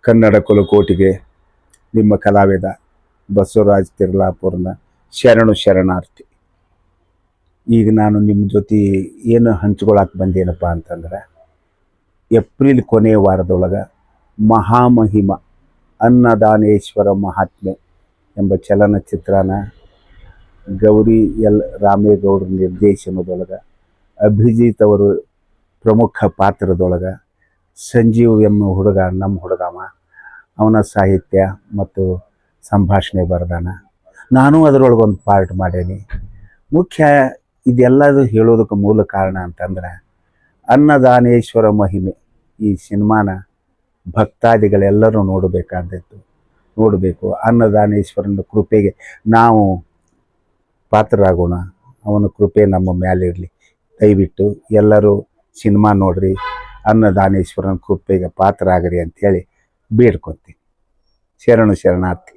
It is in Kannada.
ಕನ್ನಡ ಕುಲಕೋಟಿಗೆ ನಿಮ್ಮ ಕಲಾವಿದ ಬಸವರಾಜ್ ತಿರ್ಲಾಪುರ್ನ ಶರಣಾರ್ಥಿ. ಈಗ ನಾನು ನಿಮ್ಮ ಜೊತೆ ಏನು ಹಂಚ್ಕೊಳಕ್ಕೆ ಬಂದೇನಪ್ಪ ಅಂತಂದ್ರೆ, ಏಪ್ರಿಲ್ ಕೊನೆಯ ವಾರದೊಳಗೆ ಮಹಾಮಹಿಮ ಅನ್ನದಾನೇಶ್ವರ ಮಹಾತ್ಮೆ ಎಂಬ ಚಲನಚಿತ್ರನ ಗೌರಿ ಎಲ್ ರಾಮೇಗೌಡರ ನಿರ್ದೇಶನದೊಳಗೆ ಅಭಿಜಿತ್ ಅವರು ಪ್ರಮುಖ ಪಾತ್ರದೊಳಗೆ ಸಂಜೀವ್ ಎಮ್ಮ ಹುಡುಗ ನಮ್ಮ ಹುಡುಗವ, ಅವನ ಸಾಹಿತ್ಯ ಮತ್ತು ಸಂಭಾಷಣೆ ಬರೆದಾನ. ನಾನು ಅದರೊಳಗೆ ಒಂದು ಪಾರ್ಟ್ ಮಾಡೇನಿ. ಮುಖ್ಯ ಇದೆಲ್ಲದು ಹೇಳೋದಕ್ಕೆ ಮೂಲ ಕಾರಣ ಅಂತಂದ್ರೆ, ಅನ್ನದಾನೇಶ್ವರ ಮಹಿಮೆ ಈ ಸಿನಿಮಾನ ಭಕ್ತಾದಿಗಳೆಲ್ಲರೂ ನೋಡಬೇಕು. ಅನ್ನದಾನೇಶ್ವರನ ಕೃಪೆಗೆ ನಾವು ಪಾತ್ರರಾಗೋಣ. ಅವನ ಕೃಪೆ ನಮ್ಮ ಮೇಲಿರಲಿ. ದಯವಿಟ್ಟು ಎಲ್ಲರೂ ಸಿನಿಮಾ ನೋಡ್ರಿ, ಅನ್ನದಾನೇಶ್ವರನ ಕೃಪೆಗೆ ಪಾತ್ರ ಆಗ್ರಿ ಅಂಥೇಳಿ ಬೇಡ್ಕೊತೀನಿ. ಶರಣಾರ್ಥಿ.